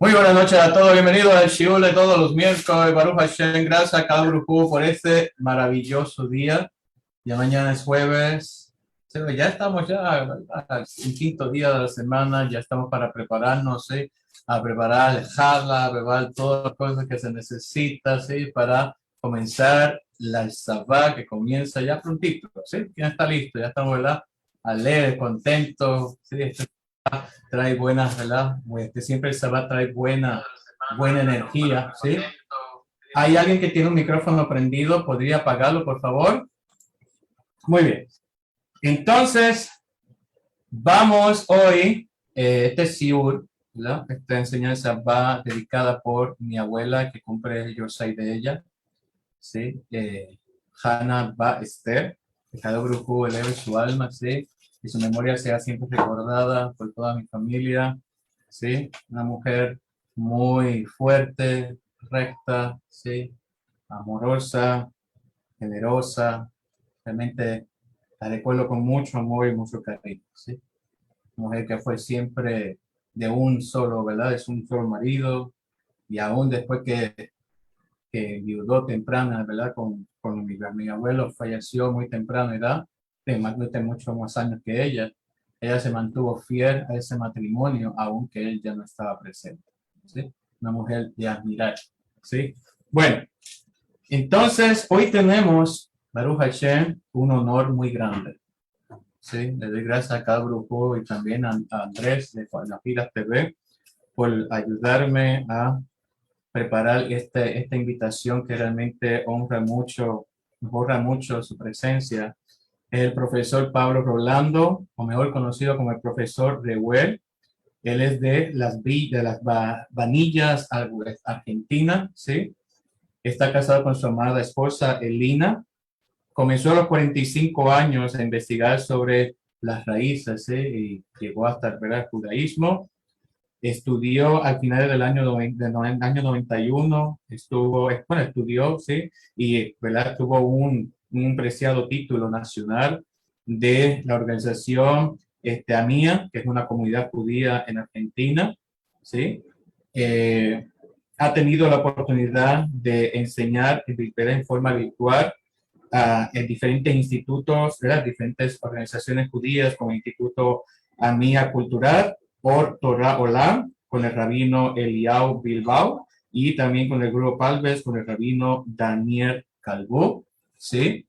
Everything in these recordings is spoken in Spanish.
Muy buenas noches a todos, bienvenidos al Shiur de todos los miércoles. Baruch Hashem, gracias a cada grupo por este maravilloso día. Ya mañana es jueves. Sí, ya estamos ya al quinto día de la semana, ya estamos para prepararnos, ¿sí? A preparar el jala, a preparar todas las cosas que se necesitan, ¿sí? Para comenzar la Sabá que comienza ya prontito, ¿sí? Ya está listo, ya estamos, ¿verdad? Alegres, contentos, ¿sí? Trae buenas, ¿verdad? Siempre el Sabbath trae buena energía, ¿sí? ¿Hay alguien que tiene un micrófono prendido? ¿Podría apagarlo, por favor? Muy bien. Entonces, vamos hoy, este Siur, ¿verdad? Esta enseñanza va dedicada por mi abuela, que cumple yo soy de ella, ¿sí? Hannah Ba Esther, que cada grupo eleve su alma, ¿sí? Y su memoria sea siempre recordada por toda mi familia, ¿sí? Una mujer muy fuerte, recta, ¿sí? Amorosa, generosa, realmente la recuerdo con mucho amor y mucho cariño, ¿sí? Mujer que fue siempre de un solo, ¿verdad? Es un solo marido, y aún después que viudó temprana, ¿verdad? Con mi abuelo falleció muy temprana edad, de muchos más años que ella. Ella se mantuvo fiel a ese matrimonio, aunque él ya no estaba presente, ¿sí? Una mujer de admirar, ¿sí? Bueno, entonces hoy tenemos, Baruch Hashem, un honor muy grande, ¿sí? Le doy gracias a cada grupo y también a Andrés de la Filas TV por ayudarme a preparar esta invitación que realmente honra mucho su presencia. Es el profesor Pablo Rolando, o mejor conocido como el profesor Reuel. Él es de las Vanillas, Argentina, ¿sí? Está casado con su amada esposa Elina. Comenzó a los 45 años a investigar sobre las raíces, ¿sí? Y llegó hasta el judaísmo. Estudió al final del año 91, estudió, ¿sí? Y, ¿verdad? Tuvo un preciado título nacional de la organización AMIA, que es una comunidad judía en Argentina, ¿sí? Eh, ha tenido la oportunidad de enseñar en forma virtual en diferentes institutos, ¿verdad? Diferentes organizaciones judías, como el Instituto AMIA Cultural, por Torah Olam, con el rabino Eliau Bilbao, y también con el grupo Palves, con el rabino Daniel Calvo, ¿sí?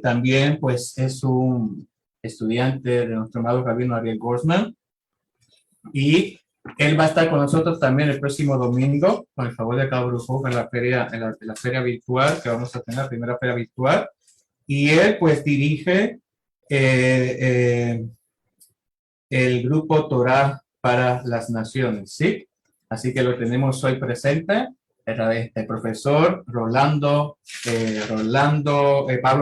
También, pues, es un estudiante de nuestro amado rabino Ariel Gorsman, y él va a estar con nosotros también el próximo domingo, con el favor de cada grupo, en la feria virtual, que vamos a tener, la primera feria virtual, y él, pues, dirige eh, eh, el grupo Torah para las Naciones, ¿sí? Así que lo tenemos hoy presente, el profesor Pablo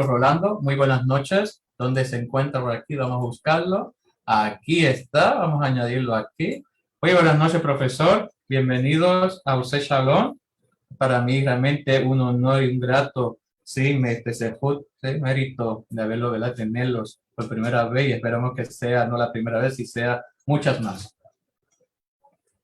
Rolando. Muy buenas noches. ¿Dónde se encuentra por aquí? Vamos a buscarlo. Aquí está, vamos a añadirlo aquí. Muy buenas noches, profesor. Bienvenidos a Use Shalom. Para mí realmente un honor y un grato, sí, mérito de haberlo, ¿verdad? Tenerlos por primera vez, y esperamos que sea no la primera vez y sea muchas más.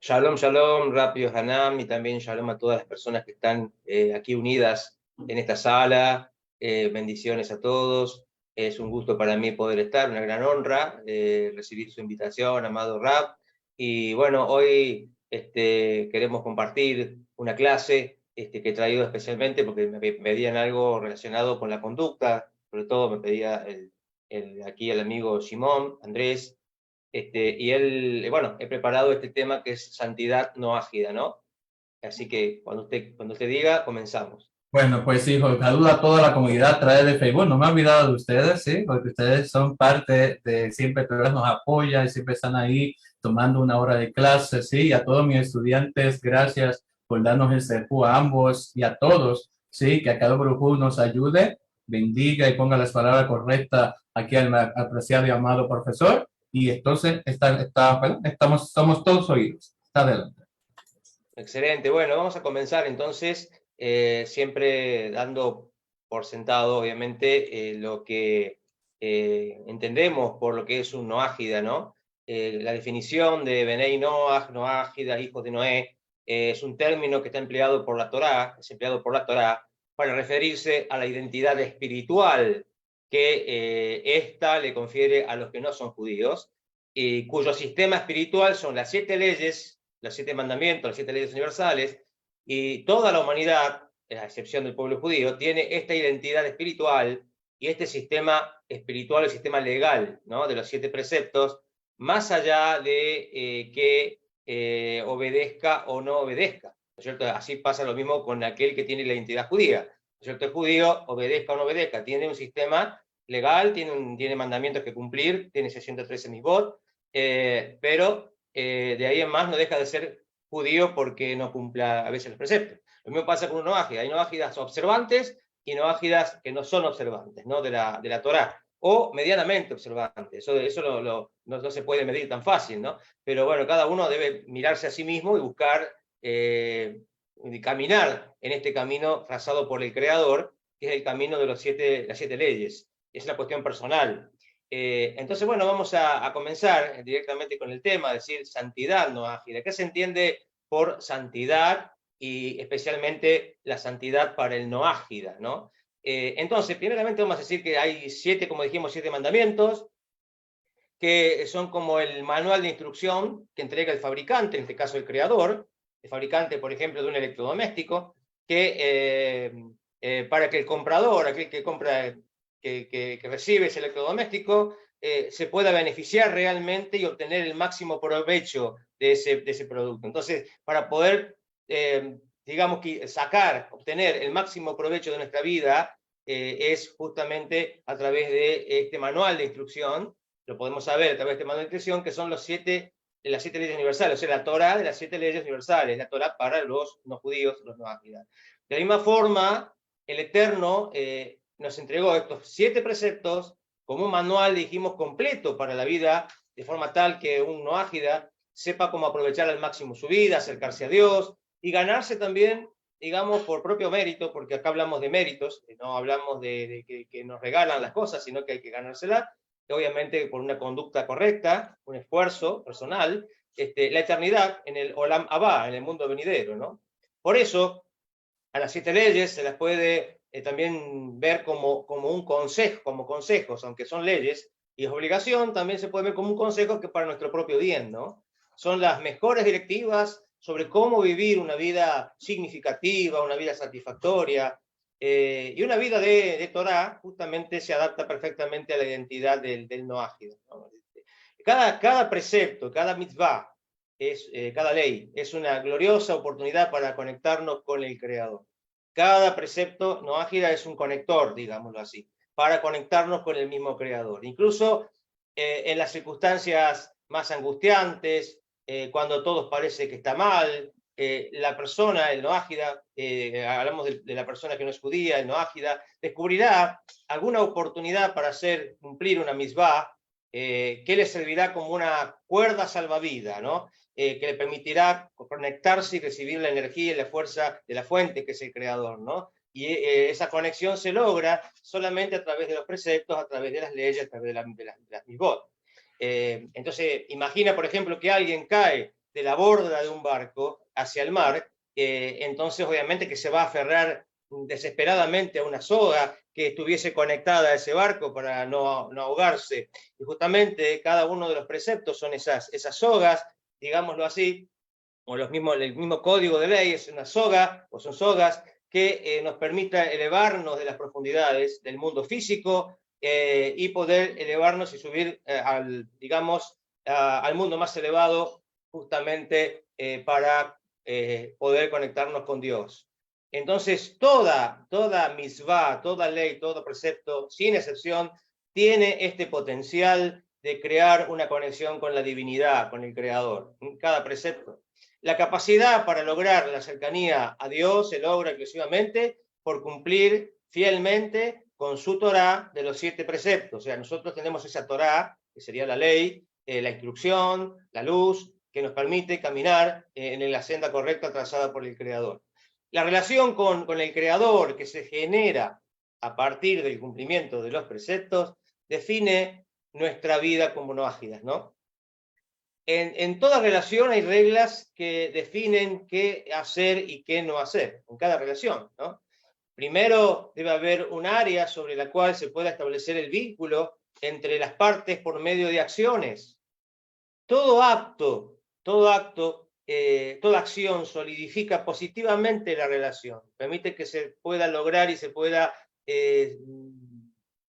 Shalom, shalom, rápido Hanam, y también shalom a todas las personas que están aquí unidas en esta sala. Bendiciones a todos. Es un gusto para mí poder estar, una gran honra recibir su invitación, amado Rab. Y bueno, hoy queremos compartir una clase que he traído especialmente porque me pedían algo relacionado con la conducta. Sobre todo me pedía aquí el amigo Simón, Andrés. Y él, bueno, he preparado este tema que es santidad no ágida, ¿no? Así que cuando usted diga, comenzamos. Bueno, pues hijo, saludo a toda la comunidad a través de Facebook. No me he olvidado de ustedes, sí, porque ustedes son parte de siempre, pero nos apoyan y siempre están ahí tomando una hora de clase, sí. Y a todos mis estudiantes, gracias por darnos el serjú a ambos y a todos, sí, que a cada grupo nos ayude, bendiga y ponga las palabras correctas aquí al apreciado y amado profesor. Y entonces somos todos oídos. Está adelante. Excelente. Bueno, vamos a comenzar entonces, siempre dando por sentado, obviamente, lo que entendemos por lo que es un no ágida, ¿no? La definición de Benei Noach, Noágida, hijos de Noé, es un término que está empleado por la Torá, es empleado por la Torá para referirse a la identidad espiritual que ésta le confiere a los que no son judíos, y cuyo sistema espiritual son las 7 leyes, los 7 mandamientos, las 7 leyes universales, y toda la humanidad, a excepción del pueblo judío, tiene esta identidad espiritual y este sistema espiritual, el sistema legal, ¿no?, de los 7 preceptos, más allá de que obedezca o no obedezca, ¿no es cierto? Así pasa lo mismo con aquel que tiene la identidad judía, ¿no es cierto? El judío, obedezca o no obedezca, tiene un sistema legal, tiene mandamientos que cumplir, tiene 613 misbot, pero de ahí en más no deja de ser judío porque no cumpla a veces los preceptos. Lo mismo pasa con un noágida, hay noágidas observantes y noágidas que no son observantes, ¿no?, de la Torá, o medianamente observantes. Eso no se puede medir tan fácil, ¿no? Pero bueno, cada uno debe mirarse a sí mismo y buscar caminar en este camino trazado por el Creador, que es el camino de las 7 leyes. Es la cuestión personal. Entonces, bueno, vamos a comenzar directamente con el tema, es decir, santidad noágida. ¿Qué se entiende por santidad y especialmente la santidad para el noágida, ¿no? Entonces, primeramente vamos a decir que hay 7, como dijimos, 7 mandamientos, que son como el manual de instrucción que entrega el fabricante, en este caso el creador, el fabricante, por ejemplo, de un electrodoméstico, que para que el comprador, aquel que compra, que recibe ese electrodoméstico, se pueda beneficiar realmente y obtener el máximo provecho de ese producto. Entonces, para poder, digamos, que obtener el máximo provecho de nuestra vida, es justamente a través de este manual de instrucción. Lo podemos saber a través de este manual de instrucción, que son las 7 leyes universales, o sea, la Torá de las 7 leyes universales, la Torá para los no judíos, los no ágidas. De la misma forma, el Eterno nos entregó estos 7 preceptos como un manual, dijimos, completo para la vida, de forma tal que un no ágida sepa cómo aprovechar al máximo su vida, acercarse a Dios y ganarse también, digamos, por propio mérito, porque acá hablamos de méritos, no hablamos de que nos regalan las cosas, sino que hay que ganárselas, obviamente por una conducta correcta, un esfuerzo personal, la eternidad en el Olam Abba, en el mundo venidero, ¿no? Por eso, a las 7 leyes se las puede también ver como un consejo, como consejos, aunque son leyes, y es obligación, también se puede ver como un consejo que para nuestro propio bien, ¿no? Son las mejores directivas sobre cómo vivir una vida significativa, una vida satisfactoria, y una vida de Torah justamente se adapta perfectamente a la identidad del no ágido, ¿no? Cada precepto, cada mitzvah, cada ley, es una gloriosa oportunidad para conectarnos con el Creador. Cada precepto no ágida es un conector, digámoslo así, para conectarnos con el mismo Creador. Incluso en las circunstancias más angustiantes, cuando todo parece que está mal, la persona, el noágida, hablamos de la persona que no es judía, el noágida, descubrirá alguna oportunidad para cumplir una misbah, que le servirá como una cuerda salvavidas, ¿no? Que le permitirá conectarse y recibir la energía y la fuerza de la fuente que es el Creador, ¿no? Y esa conexión se logra solamente a través de los preceptos, a través de las leyes, a través de las misbot. Entonces, imagina, por ejemplo, que alguien cae de la borda de un barco hacia el mar, entonces obviamente que se va a aferrar desesperadamente a una soga que estuviese conectada a ese barco para no ahogarse. Y justamente cada uno de los preceptos son esas sogas, digámoslo así, o el mismo código de ley es una soga, o son sogas, que nos permita elevarnos de las profundidades del mundo físico y poder elevarnos y subir digamos, al mundo más elevado, justamente para poder conectarnos con Dios. Entonces, toda misbah, toda ley, todo precepto, sin excepción, tiene este potencial de crear una conexión con la divinidad, con el Creador, en cada precepto. La capacidad para lograr la cercanía a Dios se logra exclusivamente por cumplir fielmente con su Torá de los 7 preceptos. O sea, nosotros tenemos esa Torá, que sería la ley, la instrucción, la luz, que nos permite caminar en la senda correcta trazada por el Creador. La relación con el Creador que se genera a partir del cumplimiento de los preceptos define nuestra vida como noágidas, ¿no? en toda relación hay reglas que definen qué hacer y qué no hacer, en cada relación, ¿no? Primero debe haber un área sobre la cual se pueda establecer el vínculo entre las partes por medio de acciones. Todo acto, toda acción solidifica positivamente la relación, permite que se pueda lograr y se pueda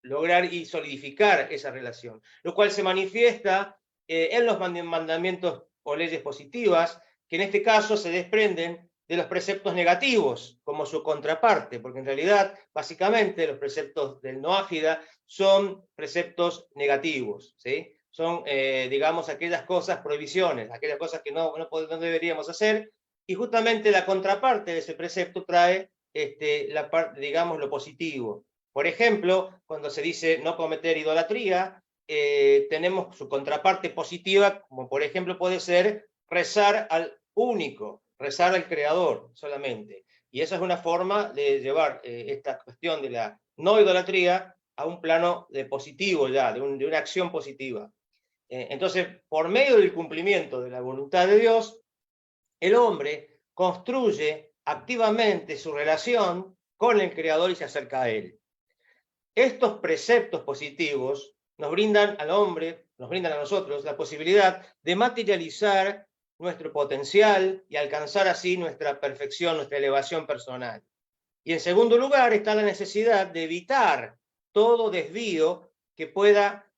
lograr y solidificar esa relación, lo cual se manifiesta en los mandamientos o leyes positivas, que en este caso se desprenden de los preceptos negativos como su contraparte, porque en realidad, básicamente, los preceptos del Noágida son preceptos negativos, ¿sí? Son, digamos, aquellas cosas, prohibiciones, aquellas cosas que no deberíamos hacer, y justamente la contraparte de ese precepto trae, digamos, lo positivo. Por ejemplo, cuando se dice no cometer idolatría, tenemos su contraparte positiva, como por ejemplo puede ser rezar al único, rezar al Creador solamente. Y esa es una forma de llevar esta cuestión de la no idolatría a un plano de positivo ya, de una acción positiva. Entonces, por medio del cumplimiento de la voluntad de Dios, el hombre construye activamente su relación con el Creador y se acerca a Él. Estos preceptos positivos nos brindan al hombre, nos brindan a nosotros la posibilidad de materializar nuestro potencial y alcanzar así nuestra perfección, nuestra elevación personal. Y en segundo lugar está la necesidad de evitar todo desvío que pueda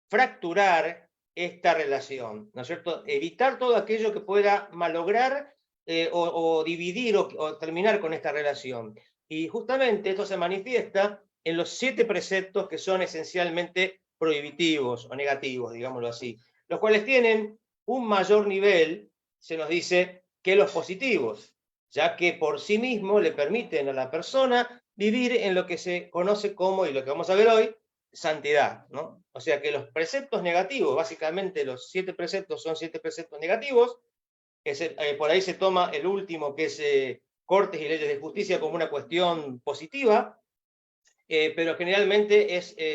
fracturar esta relación, ¿no es cierto? Evitar todo aquello que pueda malograr o dividir o terminar con esta relación. Y justamente esto se manifiesta en los 7 preceptos que son esencialmente prohibitivos o negativos, digámoslo así, los cuales tienen un mayor nivel, se nos dice, que los positivos, ya que por sí mismos le permiten a la persona vivir en lo que se conoce como, y lo que vamos a ver hoy, santidad, ¿no? O sea que los preceptos negativos, básicamente los 7 preceptos son 7 preceptos negativos, por ahí se toma el último, que es cortes y leyes de justicia, como una cuestión positiva, pero generalmente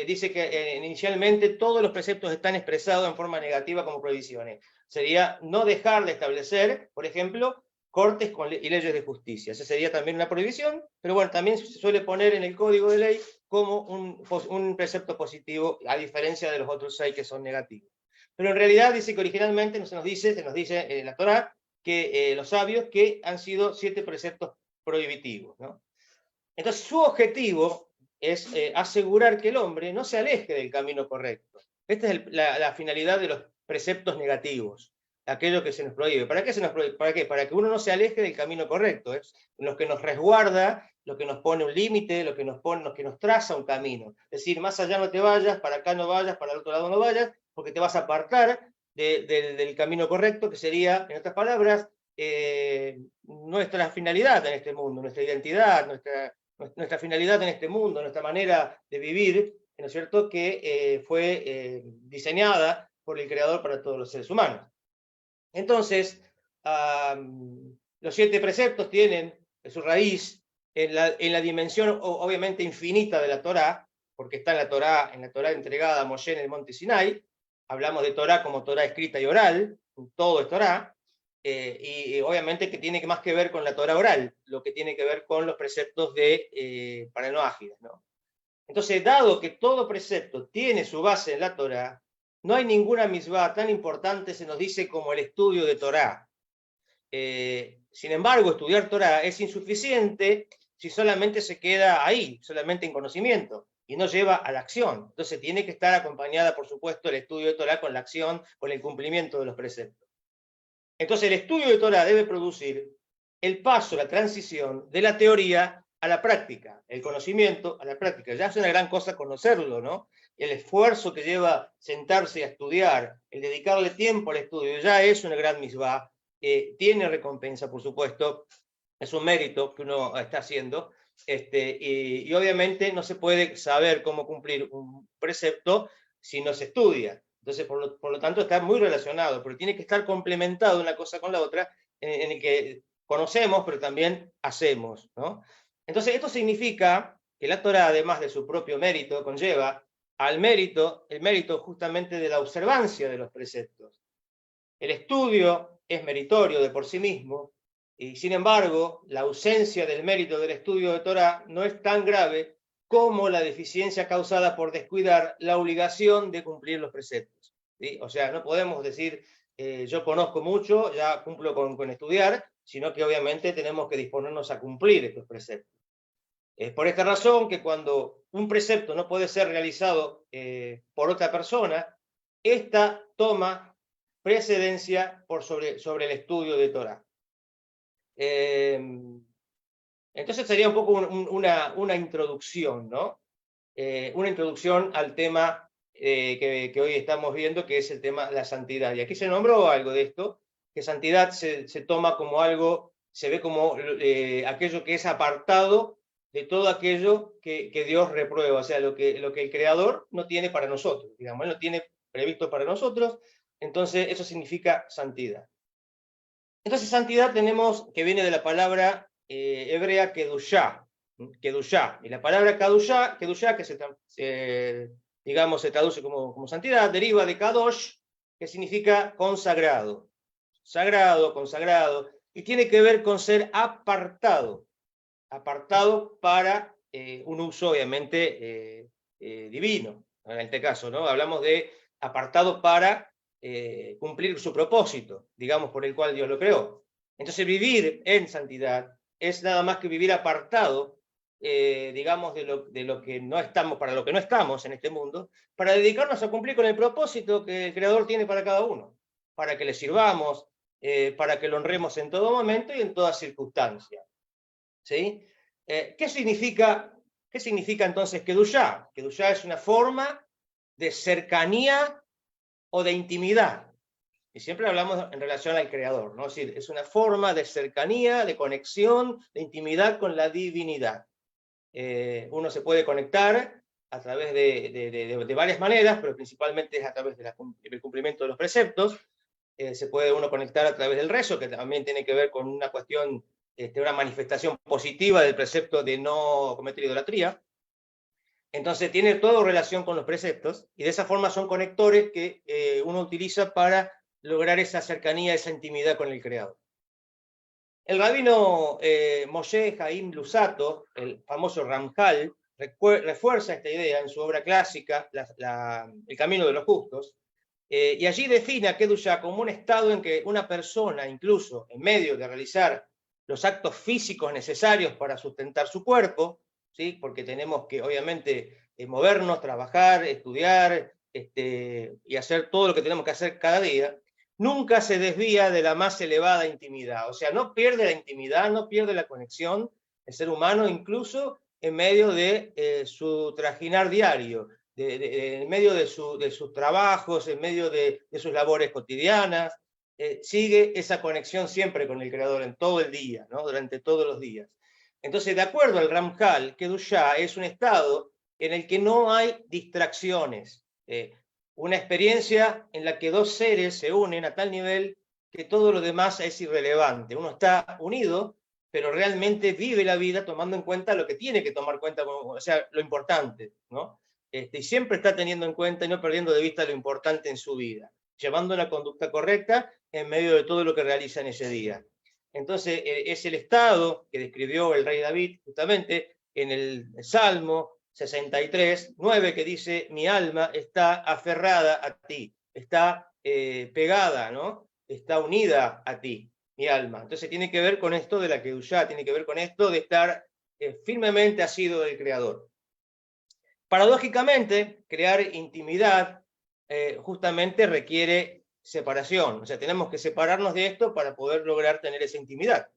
dice que inicialmente todos los preceptos están expresados en forma negativa como prohibiciones. Sería no dejar de establecer, por ejemplo, cortes y leyes de justicia. Esa sería también una prohibición, pero bueno, también se suele poner en el código de ley como un precepto positivo, a diferencia de los otros 6 que son negativos. Pero en realidad dice que originalmente se nos dice en la Torá, que los sabios, que han sido 7 preceptos prohibitivos, ¿no? Entonces su objetivo es asegurar que el hombre no se aleje del camino correcto. Esta es la finalidad de los preceptos negativos, aquello que se nos prohíbe. ¿Para qué se nos prohíbe? ¿Para qué? Para que uno no se aleje del camino correcto, es lo que nos resguarda, lo que nos pone un límite, lo que nos traza un camino. Es decir, más allá no te vayas, para acá no vayas, para el otro lado no vayas, porque te vas a apartar del camino correcto, que sería, en otras palabras, nuestra finalidad en este mundo, nuestra identidad, nuestra finalidad en este mundo, nuestra manera de vivir, ¿no es cierto?, que fue diseñada por el Creador para todos los seres humanos. Entonces, los 7 preceptos tienen su raíz en la dimensión obviamente infinita de la Torá, porque está en la Torá entregada a Moshe en el monte Sinai. Hablamos de Torá como Torá escrita y oral, todo es Torá, y obviamente que tiene más que ver con la Torá oral, lo que tiene que ver con los preceptos para el Noágida, ¿no? Entonces, dado que todo precepto tiene su base en la Torá, no hay ninguna misvá tan importante, se nos dice, como el estudio de Torá. Sin embargo, estudiar Torá es insuficiente si solamente se queda ahí, solamente en conocimiento, y no lleva a la acción. Entonces tiene que estar acompañada, por supuesto, el estudio de Torá con la acción, con el cumplimiento de los preceptos. Entonces el estudio de Torá debe producir el paso, la transición de la teoría a la práctica, el conocimiento a la práctica. Ya es una gran cosa conocerlo, ¿no? El esfuerzo que lleva sentarse a estudiar, el dedicarle tiempo al estudio, ya es una gran misvá. Tiene recompensa, por supuesto, es un mérito que uno está haciendo, y obviamente no se puede saber cómo cumplir un precepto si no se estudia. Entonces, por lo tanto, está muy relacionado, pero tiene que estar complementado una cosa con la otra, en el que conocemos, pero también hacemos, ¿no? Entonces, esto significa que la Torá, además de su propio mérito, conlleva el mérito justamente de la observancia de los preceptos. El estudio es meritorio de por sí mismo, y sin embargo, la ausencia del mérito del estudio de Torá no es tan grave como la deficiencia causada por descuidar la obligación de cumplir los preceptos. ¿Sí? O sea, no podemos decir, yo conozco mucho, ya cumplo con estudiar, sino que obviamente tenemos que disponernos a cumplir estos preceptos. Es por esta razón que cuando un precepto no puede ser realizado por otra persona, esta toma precedencia sobre el estudio de Torá. Entonces sería un poco una introducción, ¿no? Una introducción al tema que hoy estamos viendo, que es el tema de la santidad. Y aquí se nombró algo de esto, que santidad se toma como algo, se ve como aquello que es apartado de todo aquello que Dios reprueba, o sea, lo que el Creador no tiene para nosotros, digamos, Él no tiene previsto para nosotros, entonces eso significa santidad. Entonces santidad tenemos, que viene de la palabra hebrea kedushá, y la palabra kedushá que digamos, se traduce como santidad, deriva de kadosh, que significa consagrado, sagrado, consagrado, y tiene que ver con ser apartado para un uso obviamente divino, en este caso, ¿no? Hablamos de apartado para cumplir su propósito, digamos, por el cual Dios lo creó. Entonces vivir en santidad es nada más que vivir apartado, digamos, de lo que no estamos, para lo que no estamos en este mundo, para dedicarnos a cumplir con el propósito que el Creador tiene para cada uno, para que le sirvamos, para que lo honremos en todo momento y en toda circunstancia. ¿Sí? ¿Qué significa entonces Kedushá? Kedushá es una forma de cercanía o de intimidad. Y siempre hablamos en relación al Creador, ¿no? Es decir, es una forma de cercanía, de conexión, de intimidad con la divinidad. Uno se puede conectar a través de varias maneras, pero principalmente es a través del cumplimiento de los preceptos. Se puede uno conectar a través del rezo, que también tiene que ver con una cuestión, una manifestación positiva del precepto de no cometer idolatría. Entonces tiene todo relación con los preceptos, y de esa forma son conectores que uno utiliza para lograr esa cercanía, esa intimidad con el Creador. El rabino Moshe Haim Luzzatto, el famoso Ramjal, refuerza esta idea en su obra clásica, El Camino de los Justos, y allí define a Kedushá como un estado en que una persona, incluso en medio de realizar los actos físicos necesarios para sustentar su cuerpo, ¿sí? Porque tenemos que, obviamente, movernos, trabajar, estudiar, y hacer todo lo que tenemos que hacer cada día, nunca se desvía de la más elevada intimidad. O sea, no pierde la intimidad, no pierde la conexión, el ser humano, incluso en medio de su trajinar diario, en medio de sus trabajos, en medio de sus labores cotidianas, sigue esa conexión siempre con el Creador en todo el día, ¿no? Durante todos los días. Entonces, de acuerdo al Ramjal, Kedushá es un estado en el que no hay distracciones, una experiencia en la que dos seres se unen a tal nivel que todo lo demás es irrelevante. Uno está unido, pero realmente vive la vida tomando en cuenta lo que tiene que tomar cuenta, o sea, lo importante, ¿no? Y siempre está teniendo en cuenta y no perdiendo de vista lo importante en su vida, llevando una conducta correcta en medio de todo lo que realiza en ese día. Entonces, es el estado que describió el rey David justamente en el Salmo 63, 9, que dice: mi alma está aferrada a ti, está pegada, ¿no? Está unida a ti, mi alma. Entonces tiene que ver con esto de la Kedushá, tiene que ver con esto de estar firmemente asido del Creador. Paradójicamente, crear intimidad justamente requiere separación, o sea, tenemos que separarnos de esto para poder lograr tener esa intimidad.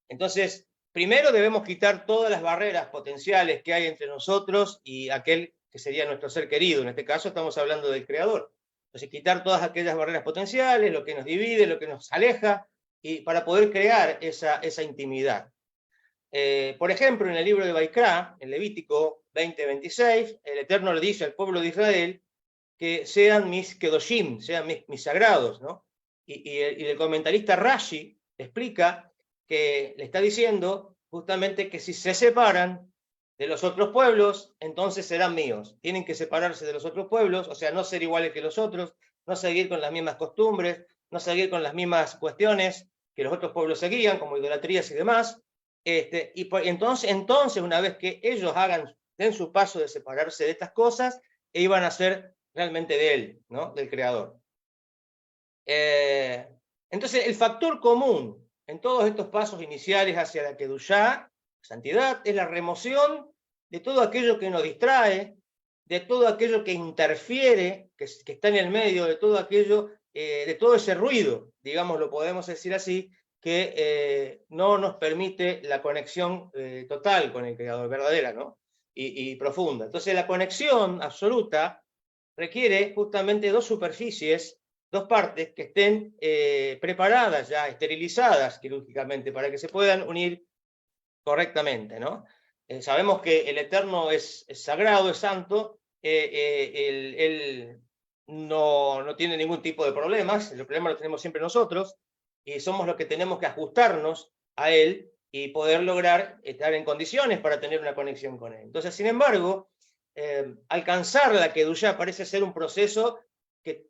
Entonces, primero debemos quitar todas las barreras potenciales que hay entre nosotros y aquel que sería nuestro ser querido. En este caso estamos hablando del Creador. Entonces, quitar todas aquellas barreras potenciales, lo que nos divide, lo que nos aleja, y para poder crear esa intimidad. Por ejemplo, en el libro de Baikra, en Levítico 20:26, el Eterno le dice al pueblo de Israel que sean mis kedoshim, sean mis sagrados, ¿no? Y el comentarista Rashi explica que le está diciendo justamente que si se separan de los otros pueblos, entonces serán míos. Tienen que separarse de los otros pueblos, o sea, no ser iguales que los otros, no seguir con las mismas costumbres, no seguir con las mismas cuestiones que los otros pueblos seguían, como idolatrías y demás. Entonces, una vez que ellos den su paso de separarse de estas cosas, iban a ser realmente de él, ¿no? Del Creador. Entonces, el factor común en todos estos pasos iniciales hacia la Kedushá, santidad, es la remoción de todo aquello que nos distrae, de todo aquello que interfiere, que está en el medio, de todo aquello, de todo ese ruido, digamos, lo podemos decir así, que no nos permite la conexión total con el Creador, verdadera, ¿no? Y profunda. Entonces, la conexión absoluta requiere justamente dos superficies, dos partes que estén preparadas ya, esterilizadas quirúrgicamente, para que se puedan unir correctamente, ¿no? Sabemos que el Eterno es sagrado, es santo, él no tiene ningún tipo de problemas, el problema lo tenemos siempre nosotros, y somos los que tenemos que ajustarnos a él y poder lograr estar en condiciones para tener una conexión con él. Entonces, sin embargo, alcanzar la Kedushá parece ser un proceso que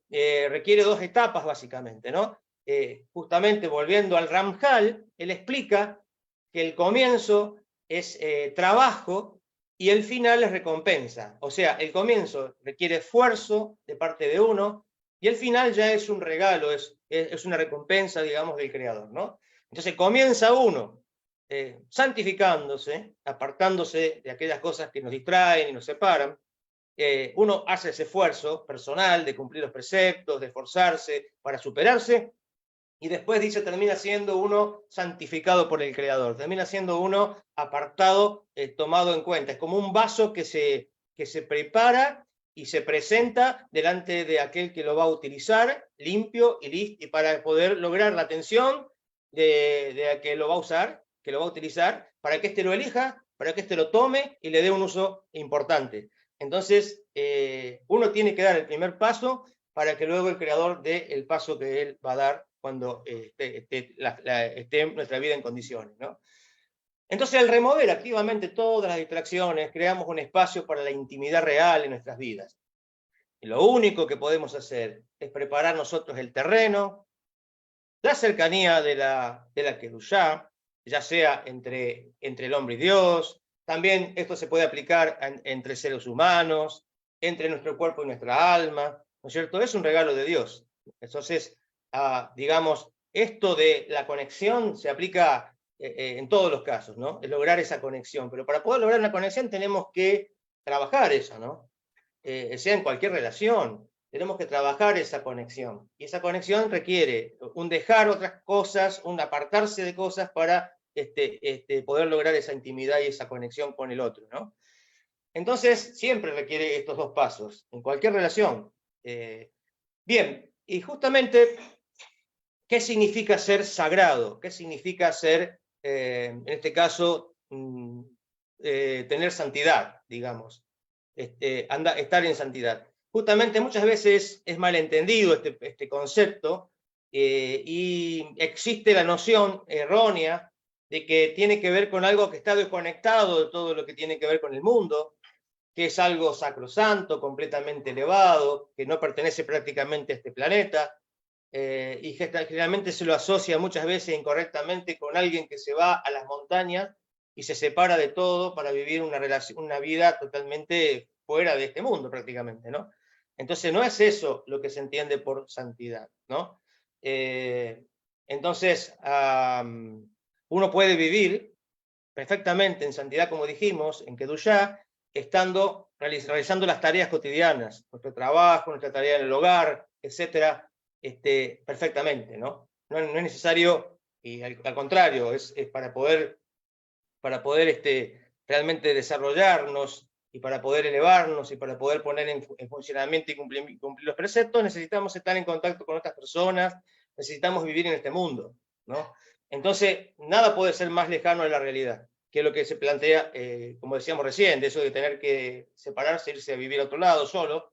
requiere dos etapas básicamente, ¿no? Justamente volviendo al Ramjal, él explica que el comienzo es trabajo y el final es recompensa. O sea, el comienzo requiere esfuerzo de parte de uno y el final ya es un regalo, es una recompensa, digamos, del Creador, ¿no? Entonces comienza uno santificándose, apartándose de aquellas cosas que nos distraen y nos separan. Uno hace ese esfuerzo personal de cumplir los preceptos, de esforzarse para superarse, y después dice, termina siendo uno santificado por el Creador, termina siendo uno apartado, tomado en cuenta. Es como un vaso que se prepara y se presenta delante de aquel que lo va a utilizar, limpio y listo, y para poder lograr la atención de aquel que lo va a usar, que lo va a utilizar, para que éste lo elija, para que éste lo tome y le dé un uso importante. Entonces, uno tiene que dar el primer paso para que luego el Creador dé el paso que él va a dar cuando esté nuestra vida en condiciones, ¿no? Entonces, al remover activamente todas las distracciones, creamos un espacio para la intimidad real en nuestras vidas. Y lo único que podemos hacer es preparar nosotros el terreno, la cercanía de la Kedushá, ya sea entre el hombre y Dios. También esto se puede aplicar entre seres humanos, entre nuestro cuerpo y nuestra alma, ¿no es cierto? Es un regalo de Dios. Entonces, digamos, esto de la conexión se aplica en todos los casos, ¿no? Es lograr esa conexión, pero para poder lograr una conexión tenemos que trabajar eso, ¿no? Sea en cualquier relación, tenemos que trabajar esa conexión, y esa conexión requiere un dejar otras cosas, un apartarse de cosas para poder lograr esa intimidad y esa conexión con el otro, ¿no? Entonces, siempre requiere estos dos pasos, en cualquier relación. Bien, y justamente, ¿qué significa ser sagrado? ¿Qué significa ser, en este caso, tener santidad, digamos? Estar en santidad. Justamente muchas veces es malentendido este concepto y existe la noción errónea de que tiene que ver con algo que está desconectado de todo lo que tiene que ver con el mundo, que es algo sacrosanto, completamente elevado, que no pertenece prácticamente a este planeta, y que generalmente se lo asocia muchas veces incorrectamente con alguien que se va a las montañas y se separa de todo para vivir una vida totalmente fuera de este mundo prácticamente, ¿no? Entonces no es eso lo que se entiende por santidad, ¿no? Entonces, uno puede vivir perfectamente en santidad, como dijimos, en Kedushá, realizando las tareas cotidianas, nuestro trabajo, nuestra tarea en el hogar, etcétera, perfectamente, ¿no? No es necesario, y al contrario, es para poder realmente desarrollarnos y para poder elevarnos y para poder poner en funcionamiento y cumplir los preceptos, necesitamos estar en contacto con otras personas, necesitamos vivir en este mundo, ¿no? Entonces, nada puede ser más lejano de la realidad, que es lo que se plantea, como decíamos recién, de eso de tener que separarse, irse a vivir a otro lado solo,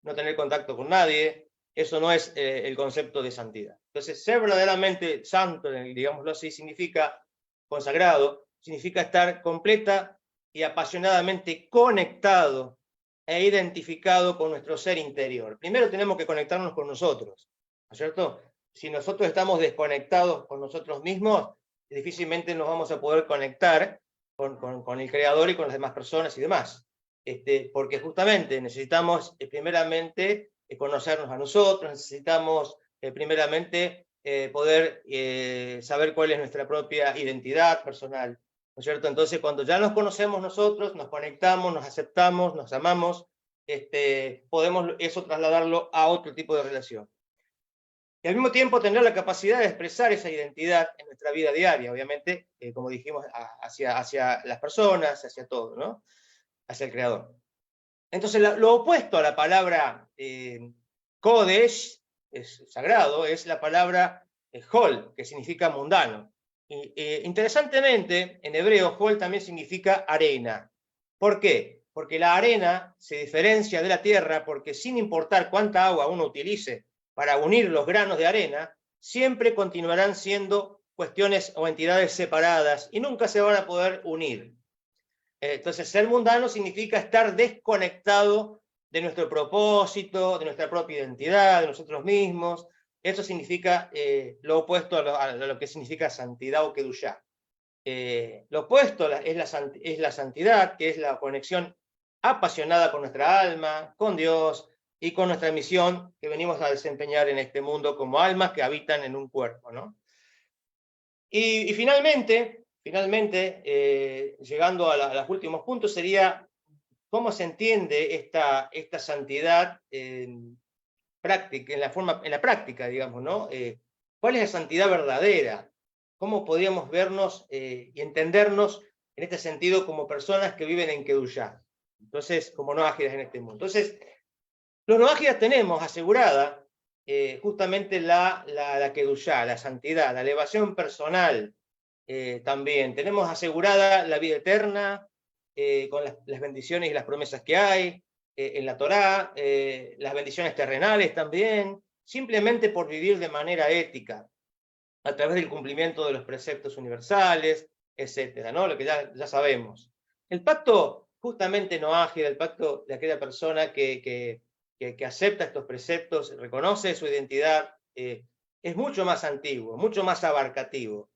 no tener contacto con nadie. Eso no es el concepto de santidad. Entonces, ser verdaderamente santo, digámoslo así, significa consagrado, significa estar completa y apasionadamente conectado e identificado con nuestro ser interior. Primero tenemos que conectarnos con nosotros, ¿no es cierto? si nosotros estamos desconectados con nosotros mismos, difícilmente nos vamos a poder conectar con el Creador y con las demás personas y demás. Porque justamente necesitamos primeramente conocernos a nosotros, necesitamos primeramente poder saber cuál es nuestra propia identidad personal, ¿no es cierto? Entonces, cuando ya nos conocemos nosotros, nos conectamos, nos aceptamos, nos amamos, podemos eso trasladarlo a otro tipo de relación. Y al mismo tiempo tener la capacidad de expresar esa identidad en nuestra vida diaria, obviamente, como dijimos, hacia las personas, hacia todo, ¿no? Hacia el Creador. Entonces, lo opuesto a la palabra Kodesh, es sagrado, es la palabra Hol, que significa mundano. Interesantemente, en hebreo, Hol también significa arena. ¿Por qué? Porque la arena se diferencia de la tierra porque sin importar cuánta agua uno utilice para unir los granos de arena, siempre continuarán siendo cuestiones o entidades separadas y nunca se van a poder unir. Entonces, ser mundano significa estar desconectado de nuestro propósito, de nuestra propia identidad, de nosotros mismos. Eso significa lo opuesto a lo que significa santidad o kedushá. Lo opuesto es la santidad, que es la conexión apasionada con nuestra alma, con Dios y con nuestra misión que venimos a desempeñar en este mundo como almas que habitan en un cuerpo, ¿no? Y finalmente, llegando a los últimos puntos, sería cómo se entiende esta santidad práctica, en la práctica, digamos, ¿no? ¿Cuál es la santidad verdadera? ¿Cómo podríamos vernos y entendernos en este sentido como personas que viven en Kedushá? Entonces, como noágidas en este mundo. Entonces, los noágidas tenemos asegurada justamente la Kedushá, la santidad, la elevación personal también. Tenemos asegurada la vida eterna con las bendiciones y las promesas que hay en la Torá, las bendiciones terrenales también, simplemente por vivir de manera ética, a través del cumplimiento de los preceptos universales, etcétera, ¿no? Lo que ya sabemos. El pacto justamente noágida, el pacto de aquella persona que acepta estos preceptos, reconoce su identidad, es mucho más antiguo, mucho más abarcativo.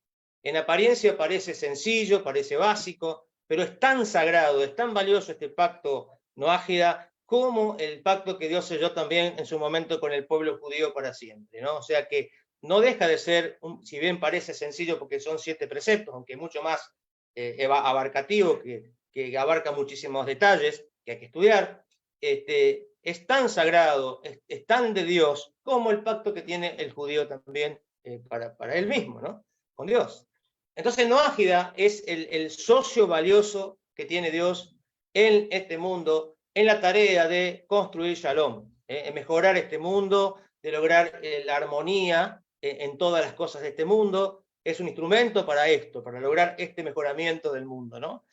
En apariencia parece sencillo, parece básico, pero es tan sagrado, es tan valioso este pacto noágida como el pacto que Dios selló también en su momento con el pueblo judío para siempre, ¿no? O sea que no deja de ser, si bien parece sencillo porque son 7 preceptos, aunque mucho más abarcativo, que abarca muchísimos detalles que hay que estudiar, es tan sagrado, es tan de Dios, como el pacto que tiene el judío también para él mismo, ¿no? Con Dios. Entonces, Noágida es el socio valioso que tiene Dios en este mundo, en la tarea de construir Shalom, en mejorar este mundo, de lograr la armonía en todas las cosas de este mundo. Es un instrumento para esto, para lograr este mejoramiento del mundo, ¿no?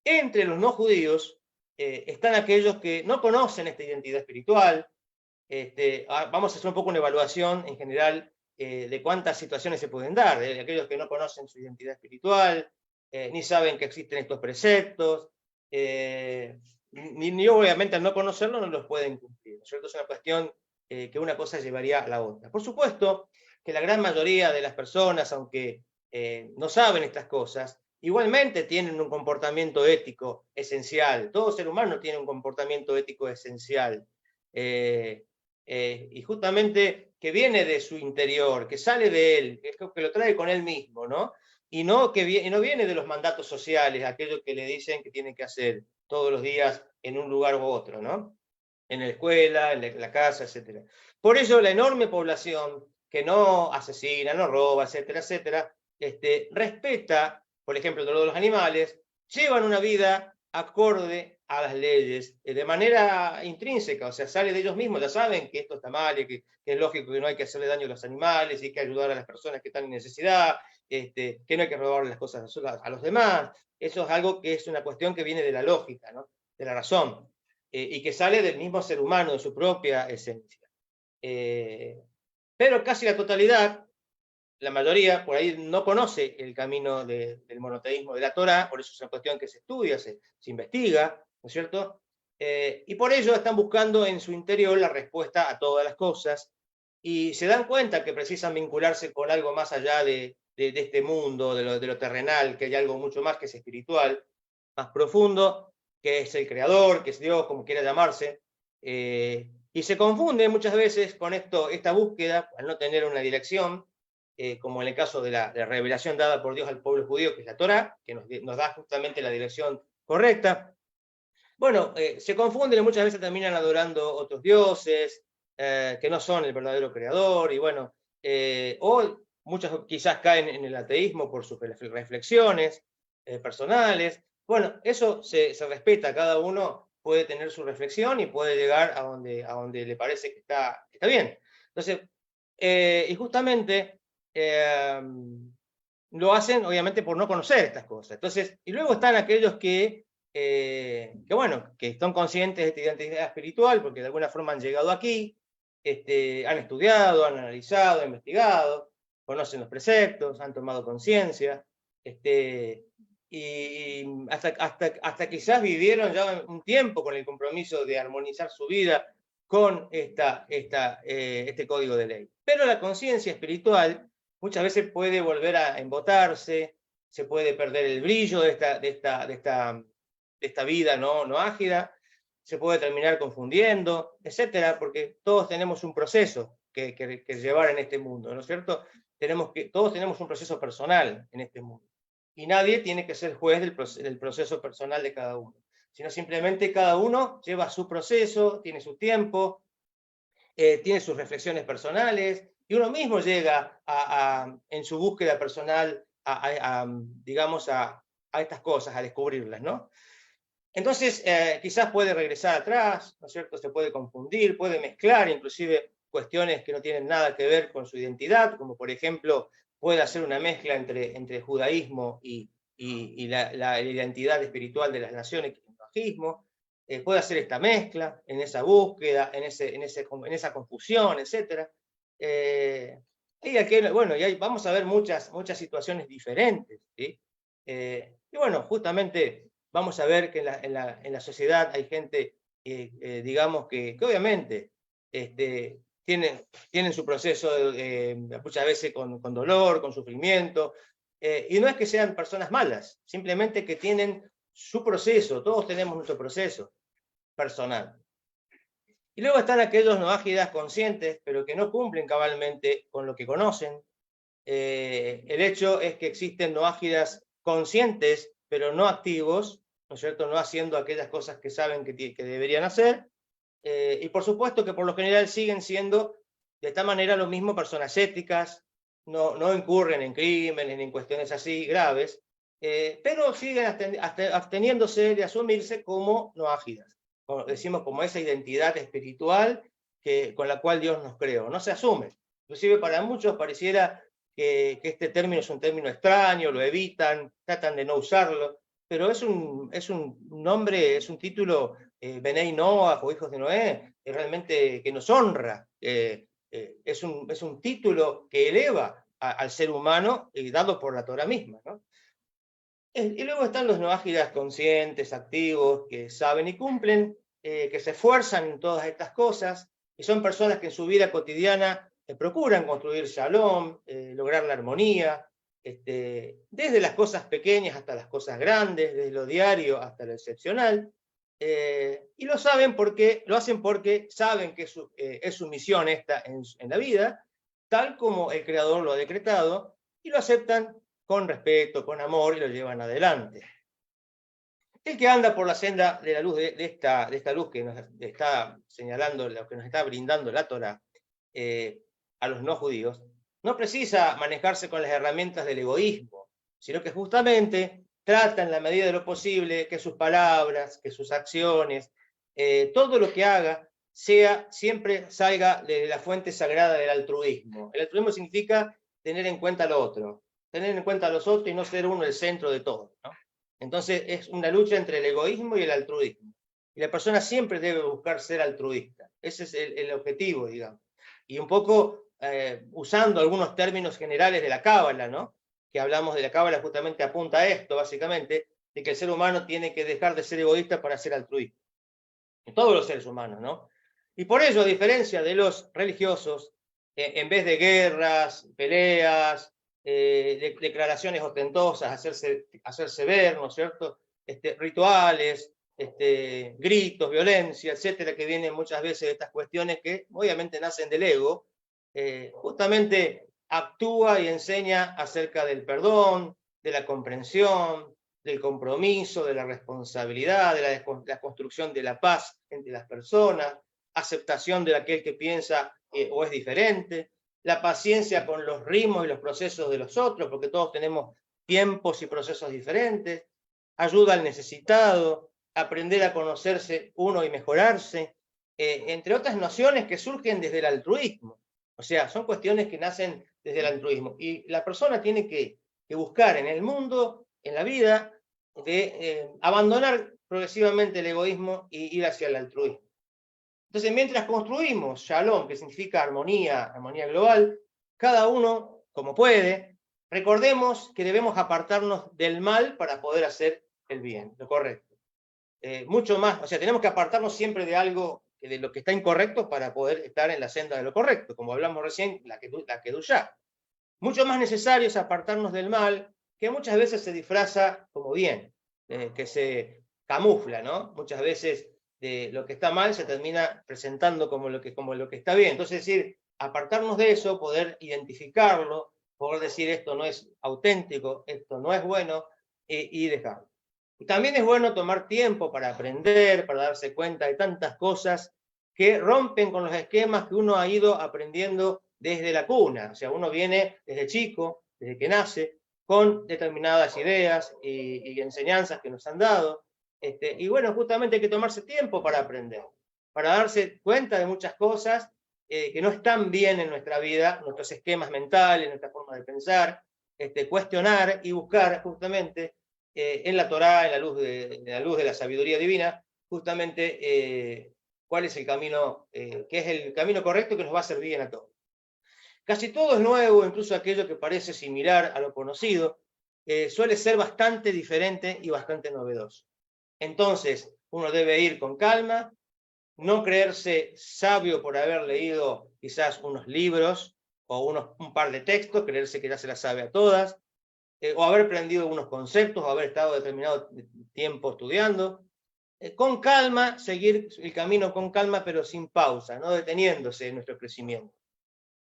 Entre los no judíos están aquellos que no conocen esta identidad espiritual. Vamos a hacer un poco una evaluación en general de cuántas situaciones se pueden dar, de aquellos que no conocen su identidad espiritual, ni saben que existen estos preceptos, ni obviamente al no conocerlo no los pueden cumplir, ¿no es cierto? Es una cuestión que una cosa llevaría a la otra. Por supuesto que la gran mayoría de las personas, aunque no saben estas cosas, igualmente tienen un comportamiento ético esencial. Todo ser humano tiene un comportamiento ético esencial. Y justamente que viene de su interior, que sale de él, que lo trae con él mismo, ¿no? Y no viene de los mandatos sociales, aquellos que le dicen que tiene que hacer todos los días en un lugar u otro, ¿no? En la escuela, en la casa, etc. Por ello, la enorme población que no asesina, no roba, etcétera, etcétera, respeta, por ejemplo, el dolor de los animales, llevan una vida acorde a las leyes, de manera intrínseca, o sea, sale de ellos mismos, ya saben que esto está mal, y que es lógico que no hay que hacerle daño a los animales, y hay que ayudar a las personas que están en necesidad, que no hay que robarle las cosas a los demás. Eso es algo que es una cuestión que viene de la lógica, ¿no? De la razón, y que sale del mismo ser humano, de su propia esencia. Pero casi la totalidad, la mayoría por ahí no conoce el camino del monoteísmo de la Torá, por eso es una cuestión que se estudia, se investiga, ¿no es cierto? Y por ello están buscando en su interior la respuesta a todas las cosas, y se dan cuenta que precisan vincularse con algo más allá de este mundo, de lo terrenal, que hay algo mucho más que es espiritual, más profundo, que es el creador, que es Dios, como quiera llamarse, y se confunde muchas veces con esta búsqueda, al no tener una dirección, como en el caso de la revelación dada por Dios al pueblo judío, que es la Torá, que nos da justamente la dirección correcta. Bueno, se confunden y muchas veces terminan adorando otros dioses, que no son el verdadero creador, y bueno, o muchos quizás caen en el ateísmo por sus reflexiones personales. Bueno, eso se respeta, cada uno puede tener su reflexión y puede llegar a donde le parece que está bien. Entonces, y justamente lo hacen obviamente por no conocer estas cosas. Entonces, y luego están aquellos que bueno, que están conscientes de esta identidad espiritual, porque de alguna forma han llegado aquí, han estudiado, han analizado, han investigado, conocen los preceptos, han tomado conciencia, y hasta quizás vivieron ya un tiempo con el compromiso de armonizar su vida con este código de ley. Pero la conciencia espiritual muchas veces puede volver a embotarse, se puede perder el brillo de esta vida no ágida, se puede terminar confundiendo, etcétera, porque todos tenemos un proceso que llevar en este mundo, ¿no es cierto? Todos tenemos un proceso personal en este mundo, y nadie tiene que ser juez del proceso personal de cada uno, sino simplemente cada uno lleva su proceso, tiene su tiempo, tiene sus reflexiones personales, y uno mismo llega en su búsqueda personal digamos, a estas cosas, a descubrirlas, ¿no? Entonces, quizás puede regresar atrás, ¿no es cierto? Se puede confundir, puede mezclar inclusive cuestiones que no tienen nada que ver con su identidad, como por ejemplo, puede hacer una mezcla entre judaísmo y la identidad espiritual de las naciones, que es el bajismo. Puede hacer esta mezcla en esa búsqueda, en esa confusión, etc. Y aquí, bueno, y ahí vamos a ver muchas situaciones diferentes, ¿sí? Y bueno, justamente vamos a ver que en la sociedad hay gente, digamos, que obviamente tienen su proceso muchas veces con dolor, con sufrimiento, y no es que sean personas malas, simplemente que tienen su proceso, todos tenemos nuestro proceso personal. Y luego están aquellos noágidas conscientes, pero que no cumplen cabalmente con lo que conocen. El hecho es que existen noágidas conscientes, pero no activos, ¿no es cierto? No haciendo aquellas cosas que saben que deberían hacer. Y por supuesto que por lo general siguen siendo de esta manera lo mismo personas éticas, no incurren en crímenes ni en cuestiones así graves, pero siguen absteniéndose de asumirse como noágidas. Como decimos, como esa identidad espiritual con la cual Dios nos creó. No se asume. Inclusive para muchos pareciera que este término es un término extraño, lo evitan, tratan de no usarlo, pero es un nombre, es un título, Benei Noah, o hijos de Noé, realmente que nos honra, es un título que eleva al ser humano, dado por la Torah misma, ¿no? Y luego están los noágidas conscientes, activos, que saben y cumplen, que se esfuerzan en todas estas cosas, y son personas que en su vida cotidiana procuran construir shalom, lograr la armonía, desde las cosas pequeñas hasta las cosas grandes, desde lo diario hasta lo excepcional, y lo hacen porque saben que es su misión esta en la vida, tal como el Creador lo ha decretado, y lo aceptan con respeto, con amor, y lo llevan adelante. El que anda por la senda de la luz de esta luz que nos está señalando, lo que nos está brindando la Torá, a los no judíos, no precisa manejarse con las herramientas del egoísmo, sino que justamente trata en la medida de lo posible que sus palabras, que sus acciones, todo lo que haga, siempre salga de la fuente sagrada del altruismo. El altruismo significa tener en cuenta lo otro, tener en cuenta a los otros y no ser uno el centro de todo, ¿no? Entonces es una lucha entre el egoísmo y el altruismo. Y la persona siempre debe buscar ser altruista. Ese es el objetivo, digamos. Y un poco usando algunos términos generales de la Cábala, ¿no? Que hablamos de la Cábala, justamente apunta a esto, básicamente, de que el ser humano tiene que dejar de ser egoísta para ser altruista. En todos los seres humanos, ¿no? Y por ello, a diferencia de los religiosos, en vez de guerras, peleas, declaraciones ostentosas, hacerse ver, ¿no es cierto? Rituales, gritos, violencia, etcétera, que vienen muchas veces de estas cuestiones que obviamente nacen del ego, justamente actúa y enseña acerca del perdón, de la comprensión, del compromiso, de la responsabilidad, de la construcción de la paz entre las personas, aceptación de aquel que piensa o es diferente, la paciencia con los ritmos y los procesos de los otros, porque todos tenemos tiempos y procesos diferentes, ayuda al necesitado, aprender a conocerse uno y mejorarse, entre otras nociones que surgen desde el altruismo. O sea, son cuestiones que nacen desde el altruismo. Y la persona tiene que buscar en el mundo, en la vida, de abandonar progresivamente el egoísmo y ir hacia el altruismo. Entonces, mientras construimos Shalom, que significa armonía, armonía global, cada uno, como puede, recordemos que debemos apartarnos del mal para poder hacer el bien, lo correcto. Mucho más, o sea, tenemos que apartarnos siempre de algo, de lo que está incorrecto para poder estar en la senda de lo correcto, como hablamos recién, la Kedushá. Mucho más necesario es apartarnos del mal, que muchas veces se disfraza como bien, que se camufla, ¿no? Muchas veces de lo que está mal se termina presentando como lo que está bien. Entonces, es decir, apartarnos de eso, poder identificarlo, poder decir esto no es auténtico, esto no es bueno, y dejarlo. Y también es bueno tomar tiempo para aprender, para darse cuenta de tantas cosas que rompen con los esquemas que uno ha ido aprendiendo desde la cuna. O sea, uno viene desde chico, desde que nace, con determinadas ideas y enseñanzas que nos han dado. Y bueno, justamente hay que tomarse tiempo para aprender, para darse cuenta de muchas cosas que no están bien en nuestra vida, nuestros esquemas mentales, nuestra forma de pensar, cuestionar y buscar justamente en la Torá, en la luz de la sabiduría divina, justamente cuál es el camino, que es el camino correcto que nos va a hacer bien a todos. Casi todo es nuevo, incluso aquello que parece similar a lo conocido, suele ser bastante diferente y bastante novedoso. Entonces, uno debe ir con calma, no creerse sabio por haber leído quizás unos libros o un par de textos, creerse que ya se las sabe a todas, o haber aprendido unos conceptos, o haber estado determinado tiempo estudiando. Con calma, seguir el camino con calma, pero sin pausa, no deteniéndose en nuestro crecimiento.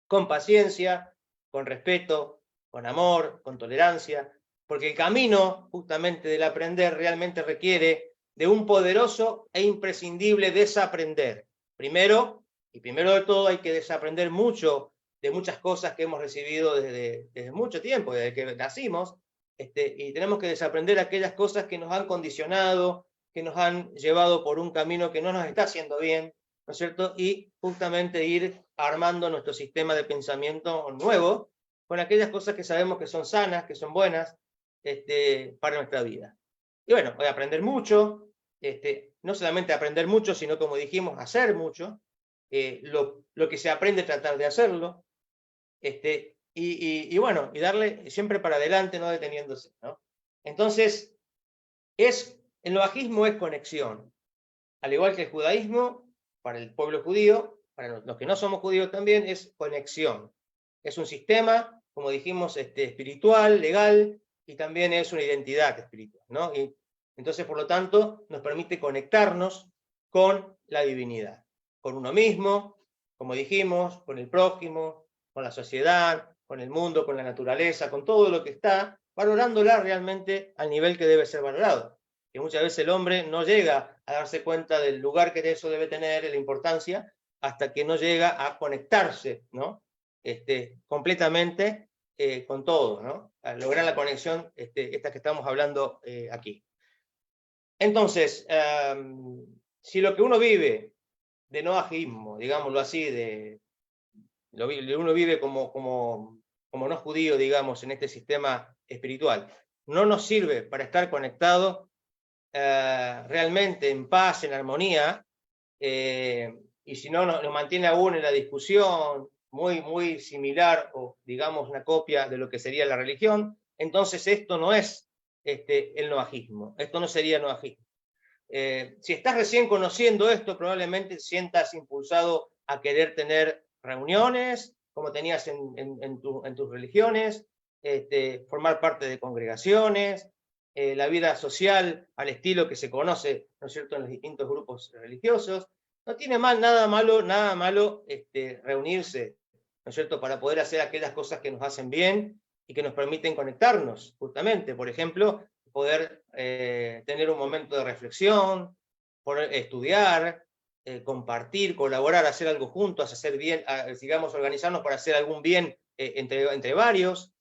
Con paciencia, con respeto, con amor, con tolerancia, porque el camino justamente del aprender realmente requiere de un poderoso e imprescindible desaprender. Primero de todo, hay que desaprender mucho de muchas cosas que hemos recibido desde mucho tiempo, desde que nacimos, y tenemos que desaprender aquellas cosas que nos han condicionado, que nos han llevado por un camino que no nos está haciendo bien, ¿no es cierto? Y justamente ir armando nuestro sistema de pensamiento nuevo con aquellas cosas que sabemos que son sanas, que son buenas para nuestra vida. Y bueno, voy a aprender mucho, no solamente aprender mucho, sino como dijimos, hacer mucho, lo que se aprende, tratar de hacerlo, y bueno, y darle siempre para adelante, no deteniéndose, ¿no? Entonces, el novajismo es conexión. Al igual que el judaísmo, para el pueblo judío, para los que no somos judíos también, es conexión. Es un sistema, como dijimos, espiritual, legal, y también es una identidad espiritual, ¿no? Y entonces, por lo tanto, nos permite conectarnos con la divinidad, con uno mismo, como dijimos, con el prójimo, con la sociedad, con el mundo, con la naturaleza, con todo lo que está, valorándola realmente al nivel que debe ser valorado. Que muchas veces el hombre no llega a darse cuenta del lugar que eso debe tener, la importancia, hasta que no llega a conectarse, ¿no? Completamente con todo, ¿no? A lograr la conexión esta que estamos hablando aquí. Entonces, si lo que uno vive de noajismo, digámoslo así, uno vive como no judío, digamos, en este sistema espiritual, no nos sirve para estar conectados realmente en paz, en armonía, y si no nos mantiene aún en la discusión, muy similar o digamos una copia de lo que sería la religión, entonces esto no es el noajismo, esto no sería noajismo. Si estás recién conociendo esto, probablemente sientas impulsado a querer tener reuniones, como tenías en tus religiones, formar parte de congregaciones, la vida social al estilo que se conoce, ¿no es cierto?, en los distintos grupos religiosos. No tiene nada malo reunirse, ¿no es cierto?, para poder hacer aquellas cosas que nos hacen bien y que nos permiten conectarnos, justamente. Por ejemplo, poder tener un momento de reflexión, poder estudiar, compartir, colaborar, hacer algo juntos, hacer bien, digamos, organizarnos para hacer algún bien entre varios.